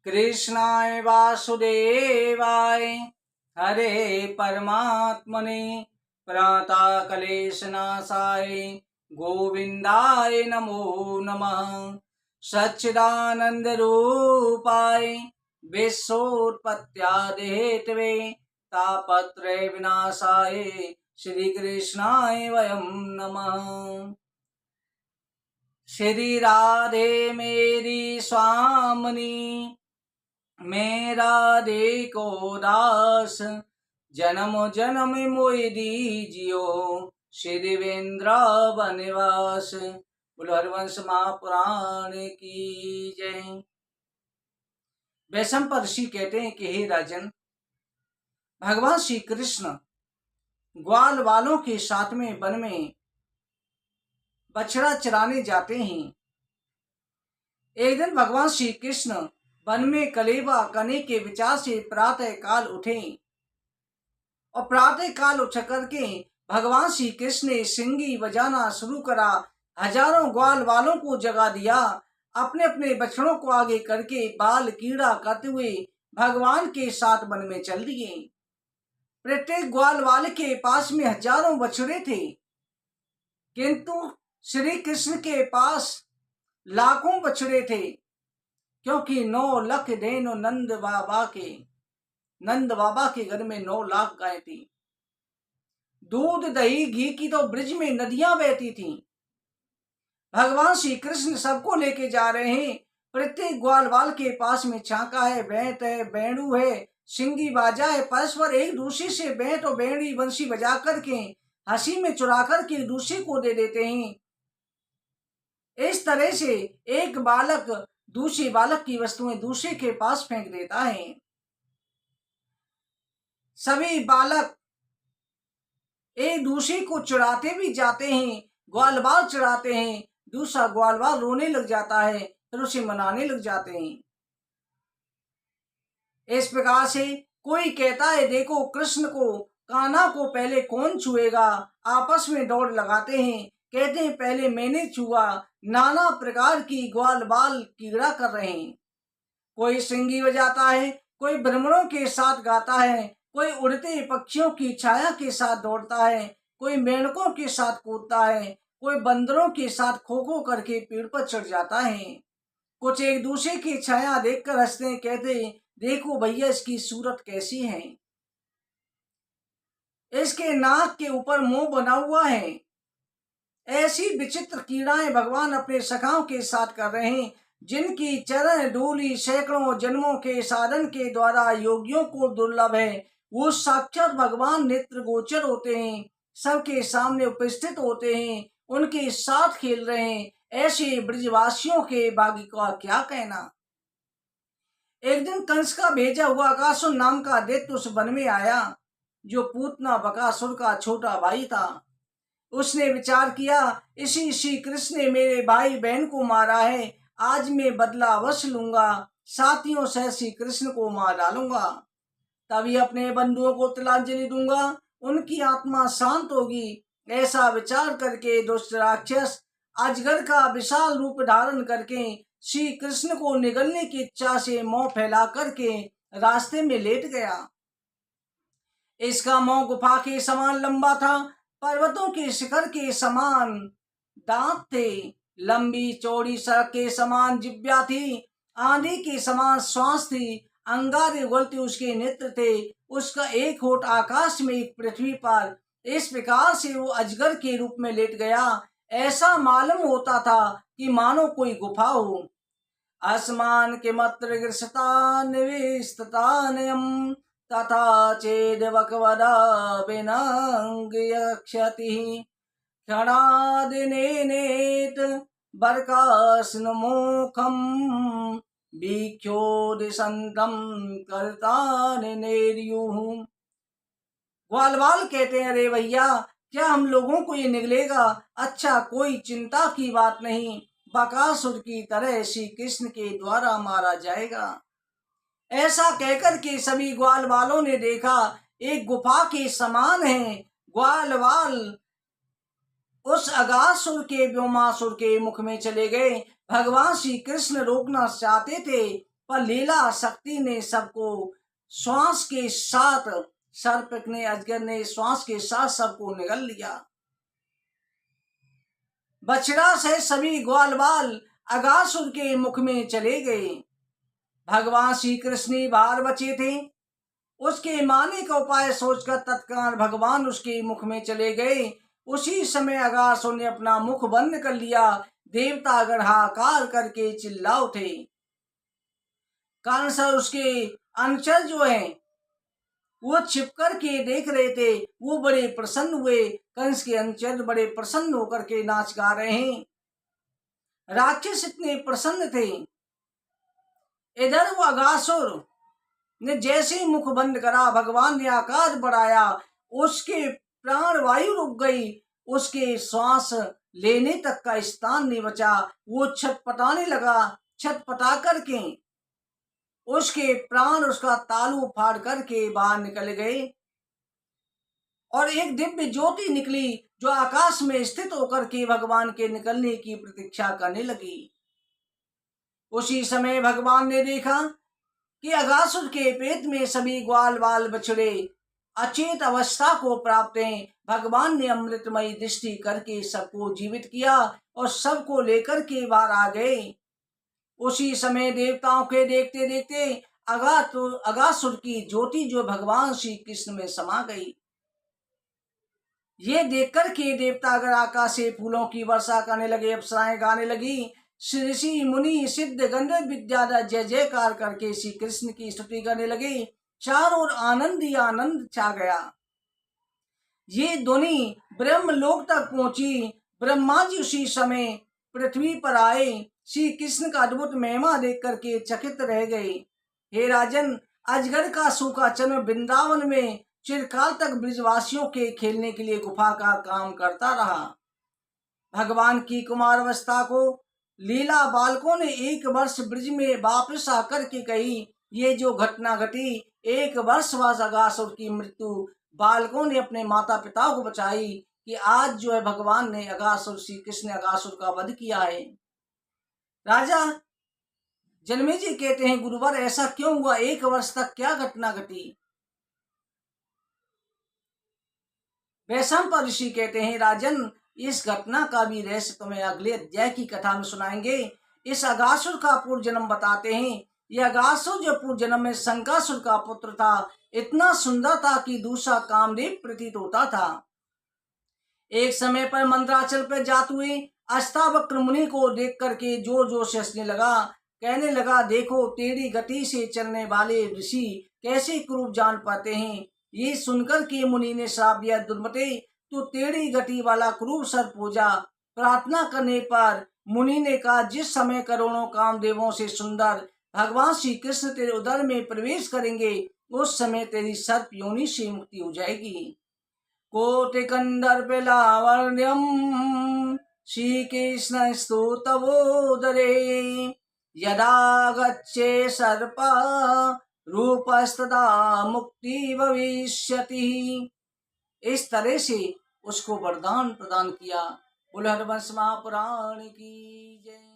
कृष्णाय वासुदेवाय हरे परमात्मने प्रणतक्लेशनाशाय गोविन्दाय नमो नमः। सच्चिदानन्दरूपाय विश्वोत्पत्त्यादिहेतवे तापत्रय विनाशाय श्रीकृष्णाय वयं नमः। श्री राधे मेरी स्वामिनी मैं राधे को दास, जन्म जन्म मोहि दीजियो श्री वृंदावनवास। बोलो हरिवंश महापुराण की जय। वैशंपायन ऋषि कहते हैं कि हे राजन, भगवान श्री कृष्ण ग्वाल वालों के साथ में वन में बछड़ा चराने जाते हैं। एक दिन भगवान श्री कृष्ण वन में कलेवा करने के विचार से प्रातः काल उठे और प्रातः काल उठ करके भगवान श्री कृष्ण ने सिंगी बजाना शुरू करा। हजारों ग्वाल वालों को जगा दिया। अपने अपने बछड़ों को आगे करके बाल कीड़ा करते हुए भगवान के साथ वन में चल दिए। प्रत्येक ग्वाल वाले के पास में हजारों बछड़े थे, किंतु श्री कृष्ण के पास लाखों बछड़े थे, क्योंकि 9 लाख देनो नंद बाबा के घर में 9 लाख गाय थी। दूध दही घी की तो ब्रिज में नदियां बहती थीं। भगवान श्री कृष्ण सबको लेके जा रहे हैं। प्रत्येक ग्वालवाल के पास में छाका है, बैंत है, बेणु है, सिंगी बाजा है। परस्पर एक दूसरे से बैंत और बेड़ी बंसी बजा करके हंसी में चुरा करके एक दूसरे को दे देते हैं। इस तरह से एक बालक दूसरे बालक की वस्तुएं दूसरे के पास फेंक देता है। सभी बालक एक दूसरे को चुराते भी जाते हैं। ग्वालवाल चुराते हैं, दूसरा ग्वालवाल रोने लग जाता है, फिर उसे मनाने लग जाते हैं। इस प्रकार से कोई कहता है देखो कृष्ण को कान्हा को पहले कौन छुएगा। आपस में दौड़ लगाते हैं, कहते हैं पहले मैंने छुआ। नाना प्रकार की ग्वालवाल कीड़ा कर रहे हैं। कोई सिंगी बजाता है, कोई भ्रमरों के साथ गाता है, कोई उड़ते पक्षियों की छाया के साथ दौड़ता है, कोई मेंढकों के साथ कूदता है, कोई बंदरों के साथ खो खो करके पेड़ पर चढ़ जाता है। कुछ एक दूसरे की छाया देखकर हंसते हैं, कहते हैं देखो भैया इसकी सूरत कैसी है, इसके नाक के ऊपर मुंह बना हुआ है। ऐसी विचित्र कीड़ाएं भगवान अपने सखाओं के साथ कर रहे हैं, जिनकी चरण धूलि सैकड़ों जन्मों के साधन के द्वारा योगियों को दुर्लभ है। वो साक्षात भगवान नेत्र गोचर होते हैं, सबके सामने उपस्थित होते हैं, उनके साथ खेल रहे हैं। ऐसे ब्रजवासियों के भाग्य का क्या कहना। एक दिन कंस का भेजा हुआ अकासुर नाम का दैत्य उस वन में आया, जो पूतना बकासुर का छोटा भाई था। उसने विचार किया इसी श्री कृष्ण ने मेरे भाई बहन को मारा है, आज मैं बदला अवश्य लूंगा, साथियों से श्री कृष्ण को मार डालूंगा, तभी अपने बंधुओं को तिलांजलि दूंगा, उनकी आत्मा शांत होगी। ऐसा विचार करके दुष्ट राक्षस अजगर का विशाल रूप धारण करके श्री कृष्ण को निगलने की इच्छा से मुंह फैला करके रास्ते में लेट गया। इसका मुंह गुफा के समान लंबा था, पर्वतों के शिखर के समान दांत थे, लंबी चौड़ी सड़क के समान जिब्या थी, आंधी के समान श्वास थी, अंगारे उगलते उसके नेत्र थे, उसका एक होठ आकाश में एक पृथ्वी पर। इस प्रकार से वो अजगर के रूप में लेट गया। ऐसा मालूम होता था कि मानो कोई गुफा हो। आसमान के मत्र ग्रसता निविस्ततानयम् तथा चेद वकवदा विनंगयक्षति क्षणादिनेनेत बरकास्नमुखम् वीक्षोदिशन्तं कर्तानिनेर्युः। ग्वालवाल कहते हैं अरे भैया क्या हम लोगों को ये निगलेगा। अच्छा कोई चिंता की बात नहीं, बकासुर की तरह श्री कृष्ण के द्वारा मारा जाएगा। ऐसा कहकर के सभी ग्वाल वालों ने देखा एक गुफा के समान है। ग्वाल वाल उस अगासुर के व्योमासुर के मुख में चले गए। भगवान श्री कृष्ण रोकना चाहते थे, पर लीला शक्ति ने सबको श्वास के साथ, सर्प ने, अजगर ने श्वास के साथ सबको निगल लिया। बछड़ा से सभी ग्वाल बाल अगासुर के मुख में चले गए। भगवान श्री कृष्ण बाहर बचे थे। उसके मारने का उपाय सोचकर तत्काल भगवान उसके मुख में चले गए। उसी समय अगासुर ने अपना मुख बंद कर लिया। देवता गढ़ाकार करके चिल्ला उठे। कंस उसके अनुचर जो है वो छिप कर के देख रहे थे, वो बड़े प्रसन्न हुए। कंस के अनुचर बड़े प्रसन्न होकर के नाच गा रहे हैं। राक्षस इतने प्रसन्न थे। इधर वो अगासुर ने जैसे ही मुख बंद करा, भगवान ने आकाश बढ़ाया, उसके प्राण वायु रुक गई, उसके श्वास लेने तक का स्थान नहीं बचा। वो छटपटाने लगा। छटपटा करके उसके प्राण उसका तालू फाड़ करके बाहर निकल गए और एक दिव्य ज्योति निकली जो आकाश में स्थित होकर के भगवान के निकलने की प्रतीक्षा करने लगी। उसी समय भगवान ने देखा कि अगासुर के पेट में सभी ग्वाल बाल बछड़े अचेत अवस्था को प्राप्त हैं। भगवान ने अमृतमयी दृष्टि करके सबको जीवित किया और सबको लेकर के बाहर आ गए। उसी समय देवताओं के देखते देखते अगासुर की ज्योति जो भगवान श्री कृष्ण में समा गई। ये देखकर के देवतागण आकाश से फूलों की वर्षा करने लगे, अप्सराएं गाने लगी। ऋषि मुनि सिद्ध गंधर्व विद्याधर जय जयकार करके श्री कृष्ण की स्तुति करने लगे। चारों ओर आनंद ही आनंद छा गया। ये ध्वनि ब्रह्मलोक तक पहुंची। ब्रह्मा जी उसी समय पृथ्वी पर आए। श्री कृष्ण का अद्भुत महिमा देख करके चकित रह गए। हे राजन, अजगर का सूखा जन्म वृंदावन में चिरकाल तक ब्रजवासियों के खेलने के लिए गुफा का काम करता रहा। भगवान की कुमार अवस्था को लीला बालकों ने 1 वर्ष ब्रज में वापस आकर के कही। ये जो घटना घटी, 1 वर्ष बाद अगासुर की मृत्यु बालकों ने अपने माता पिता को बचाई कि आज जो है भगवान ने अगासुर, श्री कृष्ण ने अगासुर का वध किया है। राजा जन्मेजय कहते हैं, गुरुवर ऐसा क्यों हुआ? 1 वर्ष तक क्या घटना घटी? वैशंपायन ऋषि कहते हैं, राजन इस घटना का भी रहस्य तुम्हें अगले अध्याय की कथा में सुनाएंगे। इस अगासुर का पूर्व जन्म बताते हैं। यह अगासुर जो पूर्व जन्म में शंकासुर का पुत्र था, इतना सुंदर था कि दूसरा कामदेव प्रतीत होता था। एक समय पर मंदराचल पर जाते हुए अष्टावक्र मुनि को देख करके जोर जोर से हंसने लगा। कहने लगा, देखो टेढ़ी गति से चलने वाले ऋषि कैसे क्रूप जान पाते हैं। ये सुनकर के मुनि ने श्राप दिया, दुर्मते तो टेढ़ी गति वाला क्रूप सर्प हो जा। प्रार्थना करने पर मुनि ने कहा, जिस समय करोड़ों कामदेवों से सुंदर भगवान श्री कृष्ण तेरे उदर में प्रवेश करेंगे, उस समय तेरी सर्प योनि से मुक्ति हो जाएगी। कोटि कंदर्प लावण्यम श्री कृष्ण स्तुतवोदरे यदा गच्छे सर्प रूपस्तदा मुक्ति भविष्यति। इस तरह से उसको वरदान प्रदान किया। बोले हरवंश महापुराण की जय।